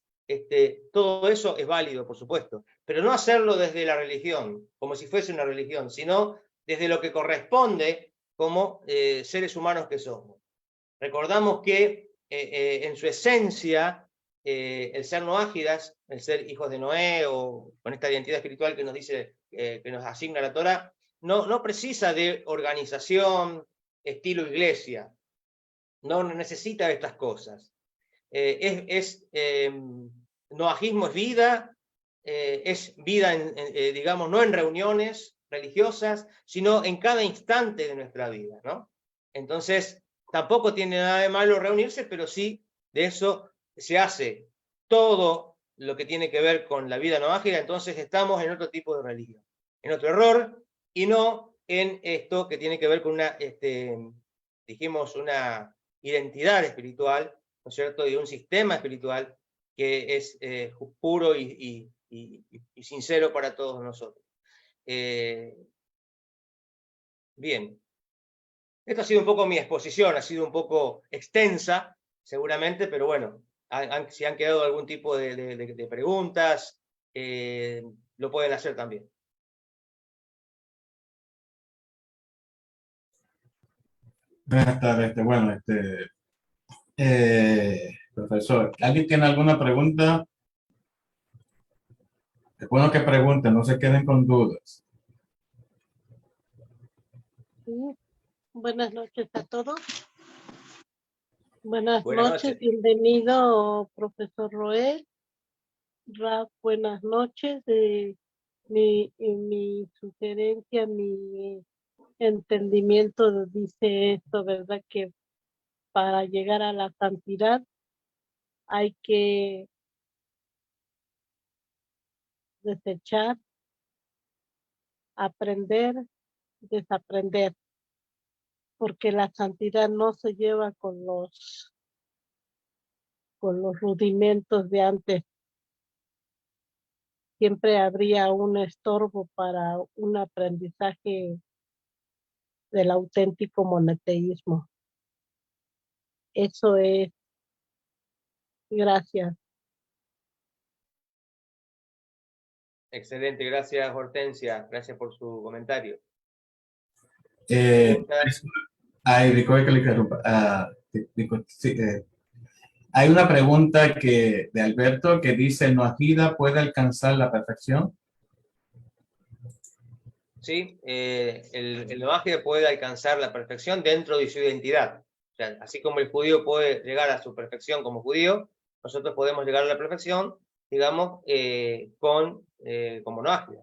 Todo eso es válido, por supuesto, pero no hacerlo desde la religión, como si fuese una religión, sino desde lo que corresponde como seres humanos que somos. Recordamos que en su esencia, el ser noágidas, el ser hijos de Noé, o con esta identidad espiritual que nos dice, que nos asigna la Torá, no precisa de organización, estilo iglesia, no necesita de estas cosas. Noajismo es vida, digamos, no en reuniones religiosas, sino en cada instante de nuestra vida, ¿no? Entonces, tampoco tiene nada de malo reunirse, pero sí, de eso se hace todo lo que tiene que ver con la vida noágica, entonces estamos en otro tipo de religión, en otro error, y no en esto que tiene que ver con dijimos, una identidad espiritual, ¿no es cierto?, y un sistema espiritual que es puro y sincero para todos nosotros. Bien, esto ha sido un poco mi exposición, ha sido un poco extensa, seguramente, pero bueno, si han quedado algún tipo de preguntas, lo pueden hacer también. Buenas tardes, bueno, profesor, ¿alguien tiene alguna pregunta? Es bueno que pregunten, no se queden con dudas. Sí. Buenas noches a todos. Buenas Buenas noches, noches. Bienvenido, profesor Roel. Raf, buenas noches. Mi sugerencia, mi entendimiento dice esto, ¿verdad? Que para llegar a la santidad hay que desechar, aprender, desaprender, porque la santidad no se lleva con los rudimentos de antes. Siempre habría un estorbo para un aprendizaje del auténtico monoteísmo. Eso es. Gracias. Excelente, gracias Hortensia, gracias por su comentario. Disculpe que le interrumpa. Sí, hay una pregunta de Alberto que dice, ¿Noahida puede alcanzar la perfección? Sí, el noaje puede alcanzar la perfección dentro de su identidad. O sea, así como el judío puede llegar a su perfección como judío, nosotros podemos llegar a la perfección, digamos, como noágida.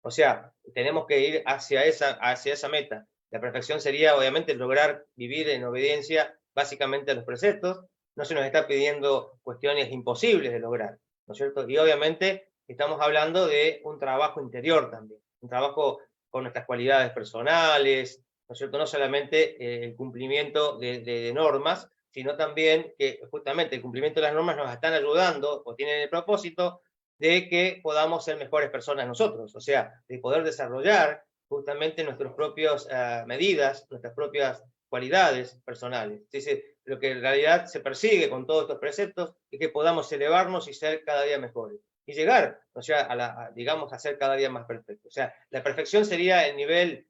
O sea, tenemos que ir hacia esa meta. La perfección sería, obviamente, lograr vivir en obediencia básicamente a los preceptos. No se nos está pidiendo cuestiones imposibles de lograr, ¿no es cierto? Y obviamente estamos hablando de un trabajo interior también, un trabajo con nuestras cualidades personales, ¿no es cierto? No solamente el cumplimiento de normas, sino también que justamente el cumplimiento de las normas nos están ayudando o tienen el propósito de que podamos ser mejores personas nosotros, o sea, de poder desarrollar justamente nuestras propias medidas, nuestras propias cualidades personales. Entonces, lo que en realidad se persigue con todos estos preceptos es que podamos elevarnos y ser cada día mejores. Y llegar, o sea, digamos, a ser cada día más perfectos. O sea, la perfección sería el nivel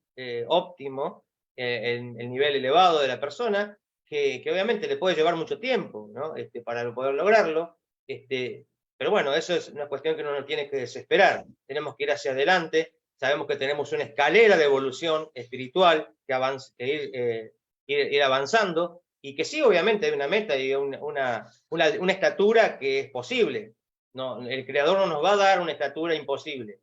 óptimo, el nivel elevado de la persona, que obviamente le puede llevar mucho tiempo, ¿no? Para poder lograrlo, pero bueno, eso es una cuestión que no nos tiene que desesperar. Tenemos que ir hacia adelante. Sabemos que tenemos una escalera de evolución espiritual que ir avanzando, y que sí, obviamente, hay una meta y una estatura que es posible. No, el Creador no nos va a dar una estatura imposible,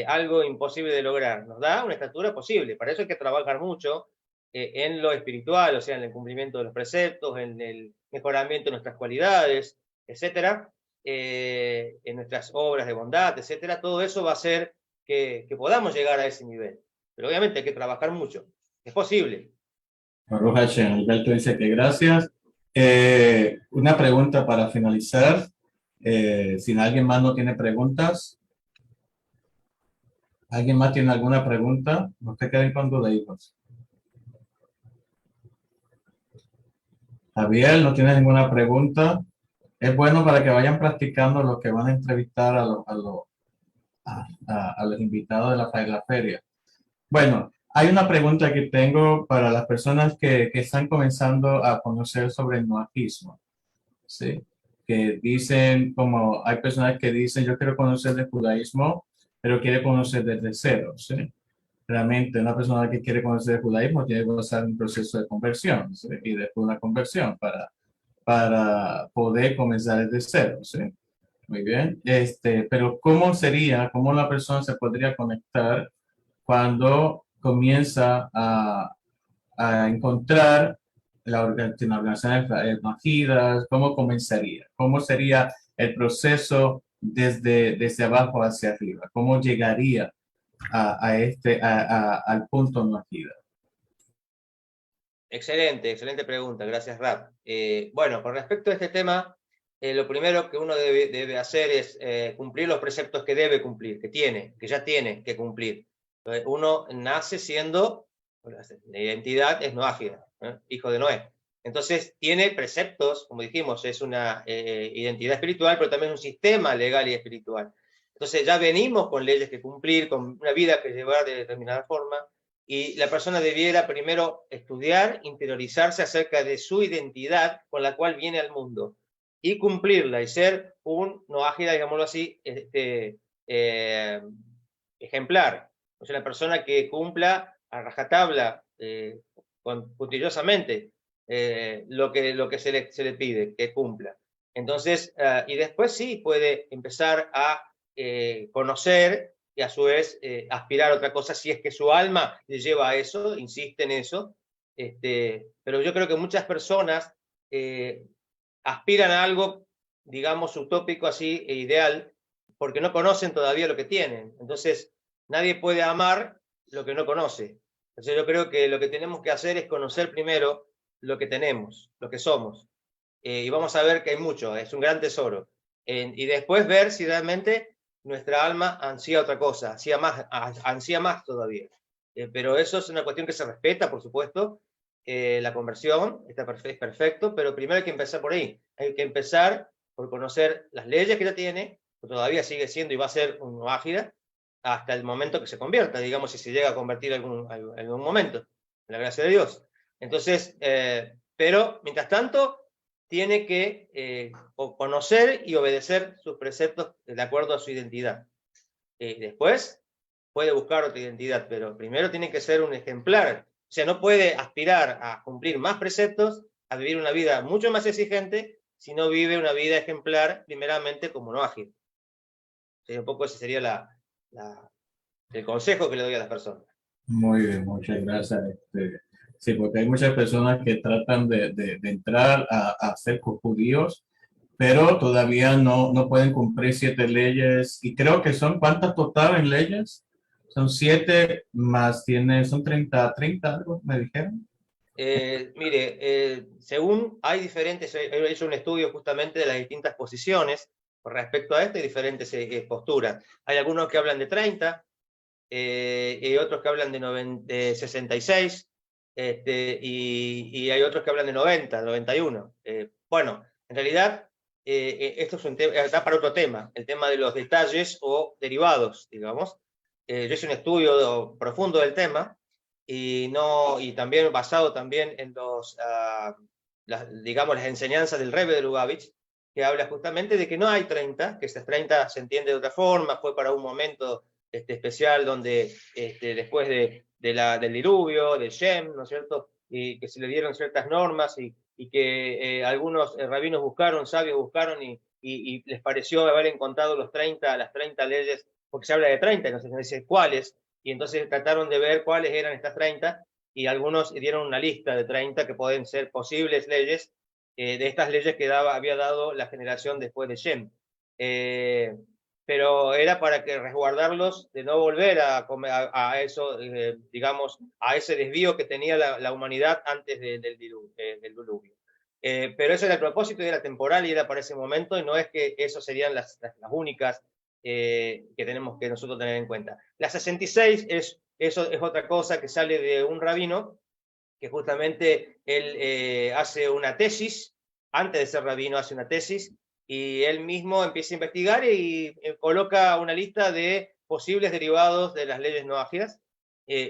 algo imposible de lograr. Nos da una estatura posible. Para eso hay que trabajar mucho, en lo espiritual, o sea, en el cumplimiento de los preceptos, en el mejoramiento de nuestras cualidades, etcétera, en nuestras obras de bondad, etcétera. Todo eso va a hacer que podamos llegar a ese nivel. Pero obviamente hay que trabajar mucho. Es posible. Baruch Hashem, Alberto dice que gracias. Una pregunta para finalizar. Si alguien más no tiene preguntas. ¿Alguien más tiene alguna pregunta? No te queden con duda, hijos. Javier, ¿no tienes ninguna pregunta? Es bueno para que vayan practicando los que van a entrevistar a los invitados de la feria. Bueno, hay una pregunta que tengo para las personas que están comenzando a conocer sobre el noajismo, ¿sí? Que dicen, como hay personas que dicen, yo quiero conocer el judaísmo, pero quiere conocer desde cero, ¿sí? Realmente una persona que quiere conocer el judaísmo tiene que pasar un proceso de conversión, ¿sí? Y después una conversión para poder comenzar desde cero, ¿sí? Muy bien. Pero ¿cómo la persona se podría conectar cuando comienza a encontrar la organización de Majidas? ¿Cómo comenzaría? ¿Cómo sería el proceso desde abajo hacia arriba? ¿Cómo llegaría al punto Majida? Excelente, excelente pregunta. Gracias, Rap. Bueno, con respecto a este tema, lo primero que uno debe hacer es cumplir los preceptos que debe cumplir, que ya tiene que cumplir. Uno nace siendo, la identidad es noágida, hijo de Noé. Entonces tiene preceptos, como dijimos, es una identidad espiritual, pero también un sistema legal y espiritual. Entonces ya venimos con leyes que cumplir, con una vida que llevar de determinada forma, y la persona debiera primero estudiar, interiorizarse acerca de su identidad con la cual viene al mundo, y cumplirla, y ser un noágida, digámoslo así, ejemplar. O sea, la persona que cumpla a rajatabla, puntillosamente, lo que se le pide, que cumpla. Entonces, y después sí puede empezar a conocer y a su vez aspirar a otra cosa si es que su alma le lleva a eso, insiste en eso. Pero yo creo que muchas personas aspiran a algo, digamos, utópico así e ideal, porque no conocen todavía lo que tienen. Entonces, nadie puede amar lo que no conoce. Entonces, yo creo que lo que tenemos que hacer es conocer primero lo que tenemos, lo que somos. Y vamos a ver que hay mucho, es un gran tesoro. Y después ver si realmente nuestra alma ansía otra cosa, ansía más todavía. Pero eso es una cuestión que se respeta, por supuesto. La conversión es perfecto, pero primero hay que empezar por ahí. Hay que empezar por conocer las leyes que ya tiene, que todavía sigue siendo y va a ser un ágida, hasta el momento que se convierta, digamos, si se llega a convertir en algún momento, en la gracia de Dios. Entonces, pero mientras tanto, tiene que conocer y obedecer sus preceptos de acuerdo a su identidad. Después puede buscar otra identidad, pero primero tiene que ser un ejemplar. O sea, no puede aspirar a cumplir más preceptos, a vivir una vida mucho más exigente, si no vive una vida ejemplar, primeramente como noágida. O sea, un poco ese sería el consejo que le doy a las personas. Muy bien, muchas gracias. Sí, porque hay muchas personas que tratan de entrar a ser judíos, pero todavía no pueden cumplir 7 leyes. Y creo que son, ¿cuántas total en leyes? Son 7 más son 30 algo, me dijeron. Mire, según hay diferentes, he hecho un estudio justamente de las distintas posiciones con respecto a esto y diferentes posturas. Hay algunos que hablan de 30, y otros que hablan de 66, y hay otros que hablan de 90, 91. Bueno, en realidad, esto es un tema, da para otro tema, el tema de los detalles o derivados, digamos. Yo hice un estudio profundo del tema, y también basado también en digamos, las enseñanzas del Rebbe de Lubavitch, que habla justamente de que no hay 30, que esas 30 se entiende de otra forma, fue para un momento especial donde después del diluvio, del Shem, ¿no es cierto? Y que se le dieron ciertas normas y que algunos rabinos sabios buscaron y les pareció haber encontrado las 30 leyes, porque se habla de 30, no se dice cuáles, y entonces trataron de ver cuáles eran estas 30, y algunos dieron una lista de 30 que pueden ser posibles leyes, de estas leyes que había dado la generación después de Shem. Pero era para que resguardarlos de no volver a eso, digamos, a ese desvío que tenía la humanidad antes del diluvio. Pero ese era el propósito y era temporal y era para ese momento, y no es que esas serían las únicas que tenemos que nosotros tener en cuenta. La 66 eso es otra cosa que sale de un rabino, que justamente él hace una tesis, antes de ser rabino hace una tesis, y él mismo empieza a investigar y coloca una lista de posibles derivados de las leyes noágidas,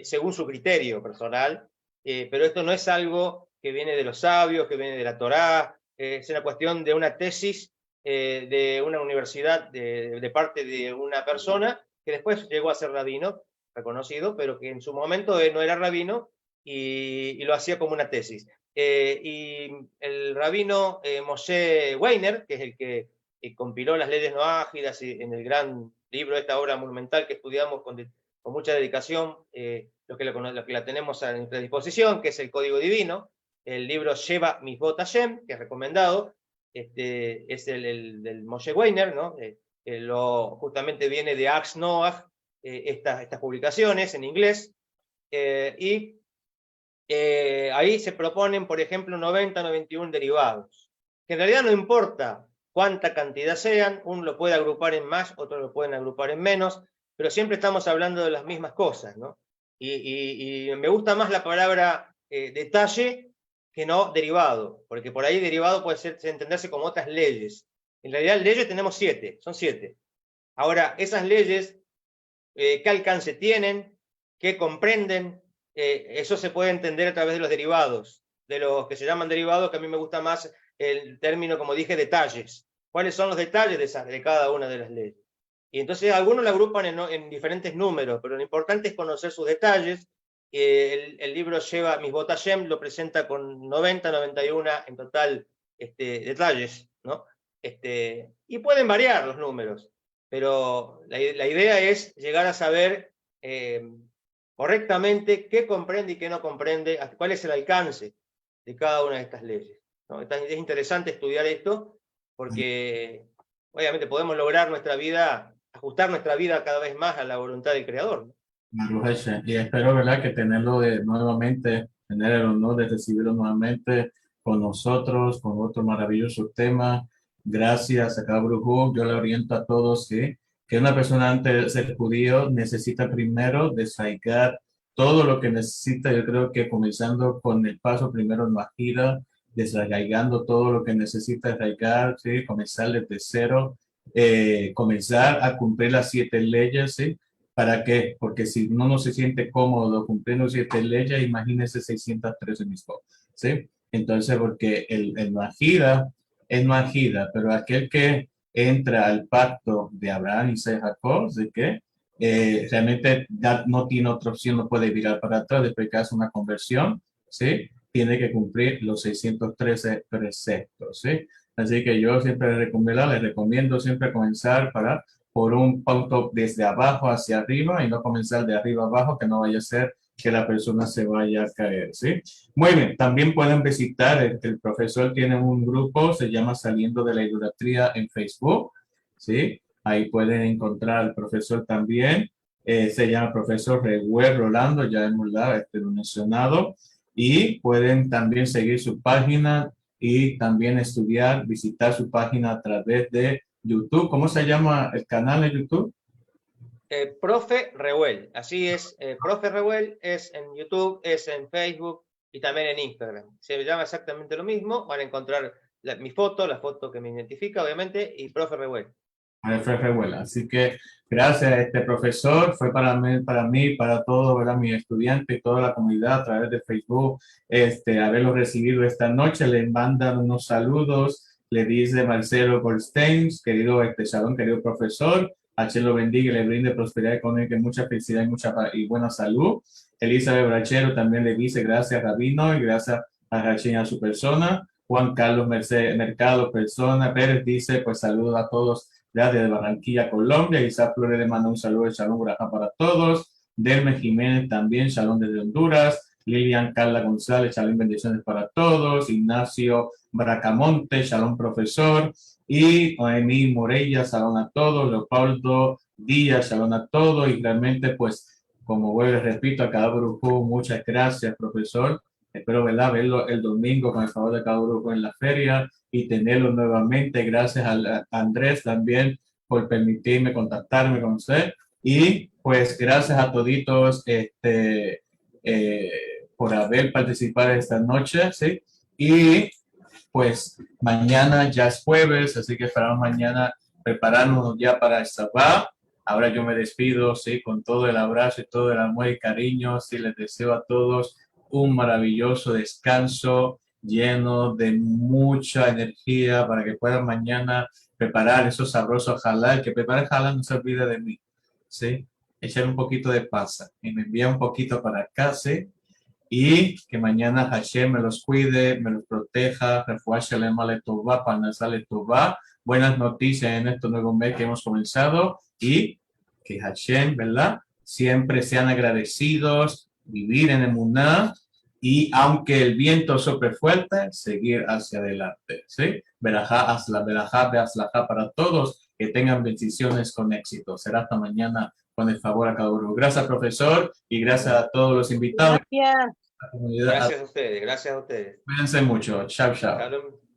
según su criterio personal, pero esto no es algo que viene de los sabios, que viene de la Torá, es una cuestión de una tesis de una universidad de parte de una persona que después llegó a ser rabino, reconocido, pero que en su momento no era rabino y lo hacía como una tesis. Y el rabino Moshe Weiner, que es el que compiló las leyes noágidas en el gran libro, esta obra monumental que estudiamos con mucha dedicación, los que la tenemos a nuestra disposición, que es el Código Divino, el libro Sheva Mitzvot Hashem, que es recomendado, es el Moshe Weiner, ¿no? Justamente viene de Ars Noach, estas publicaciones en inglés, y ahí se proponen, por ejemplo, 90, 91 derivados, que en realidad no importa cuánta cantidad sean, uno lo puede agrupar en más, otros lo pueden agrupar en menos, pero siempre estamos hablando de las mismas cosas, ¿no? Y me gusta más la palabra detalle que no derivado, porque por ahí derivado puede entenderse como otras leyes. En realidad leyes tenemos 7, son 7. Ahora, esas leyes, ¿qué alcance tienen? ¿Qué comprenden? Eso se puede entender a través de los derivados, de los que se llaman derivados, que a mí me gusta más el término, como dije, detalles. ¿Cuáles son los detalles de cada una de las leyes? Y entonces algunos la agrupan en diferentes números, pero lo importante es conocer sus detalles. El libro lleva Mitzvot Hashem, lo presenta con 90, 91 en total detalles, ¿no? Y pueden variar los números, pero la idea es llegar a saber correctamente qué comprende y qué no comprende, cuál es el alcance de cada una de estas leyes, ¿no? Es interesante estudiar esto porque obviamente podemos lograr nuestra vida, ajustar nuestra vida cada vez más a la voluntad del Creador, ¿no? Y espero, ¿verdad?, que nuevamente, tener el honor de recibirlo nuevamente con nosotros, con otro maravilloso tema. Gracias a Kabruj. Yo le oriento a todos que una persona antes de ser judío necesita primero desarraigar todo lo que necesita. Yo creo que comenzando con el paso primero en la gira, desarraigando todo lo que necesita desarraigar, ¿sí? Comenzar desde cero, comenzar a cumplir las 7 leyes, ¿sí? ¿Para qué? Porque si uno no se siente cómodo cumpliendo 7 leyes, imagínese 613 mismos, ¿sí? Entonces, porque el Majida es Majida, pero aquel que entra al pacto de Abraham, Isaac y Jacob, ¿de qué? Realmente ya no tiene otra opción, no puede virar para atrás después que hace una conversión, ¿sí? Tiene que cumplir los 613 preceptos, ¿sí? Así que yo siempre les recomiendo siempre comenzar por un punto desde abajo hacia arriba y no comenzar de arriba abajo, que no vaya a ser que la persona se vaya a caer, ¿sí? Muy bien, también pueden visitar, el profesor tiene un grupo, se llama Saliendo de la Idolatría en Facebook, ¿sí? Ahí pueden encontrar al profesor también, se llama Profesor Reuel Rolando, ya hemos lo mencionado, y pueden también seguir su página y también estudiar, visitar su página a través de YouTube. ¿Cómo se llama el canal de YouTube? Profe Reuel, así es. Profe Reuel es en YouTube, es en Facebook y también en Instagram. Se llama exactamente lo mismo. Van a encontrar mi foto, la foto que me identifica, obviamente, y Profe Reuel. Profe Reuel. Así que gracias a este profesor, fue para mí, para todos, ¿verdad?, mis estudiantes y toda la comunidad a través de Facebook, haberlo recibido esta noche. Le mandan unos saludos. Le dice Marcelo Goldstein, querido Shalom, querido profesor, H lo bendiga y le brinde prosperidad económica, mucha felicidad y buena salud. Elizabeth Brachero también le dice gracias, Rabino, y gracias a Rachel y a su persona. Juan Carlos Mercado Pérez dice, pues saludos a todos desde Barranquilla, Colombia. Isaac Flores le manda un saludo de Shalom Brajá para todos. Delme Jiménez también, Shalom desde Honduras. Lilian Carla González, shalom, bendiciones para todos. Ignacio Bracamonte, shalom, profesor. Y Noemí Morella, shalom a todos. Leopoldo Díaz, shalom a todos. Y realmente, pues, como vuelvo y repito, a cada grupo, muchas gracias, profesor. Espero, ¿verdad?, verlo el domingo con el favor de cada grupo en la feria y tenerlo nuevamente. Gracias a Andrés también por permitirme contactarme con usted. Y pues gracias a toditos por haber participado esta noche, ¿sí? Y pues mañana ya es jueves, así que esperamos mañana prepararnos ya para el Shabbat. Ahora yo me despido, sí, con todo el abrazo y todo el amor y cariño. Sí, les deseo a todos un maravilloso descanso lleno de mucha energía para que puedan mañana preparar esos sabrosos halal. Que prepare halal, no se olvide de mí, ¿sí? Echar un poquito de pasa y me envía un poquito para acá, ¿sí? Y que mañana Hashem me los cuide, me los proteja, refuerce el mal Tová, Panazale Tová. Buenas noticias en este nuevo mes que hemos comenzado y que Hashem, ¿verdad? Siempre sean agradecidos, vivir en Emuná y aunque el viento sople fuerte, seguir hacia adelante, ¿sí? Berajá, beazlajá para todos, que tengan bendiciones con éxito. Será hasta mañana con el favor a cada uno. Gracias, profesor, y gracias a todos los invitados. Gracias. La comunidad. Gracias a ustedes, gracias a ustedes. Cuídense mucho. Chao, chao. Shalom.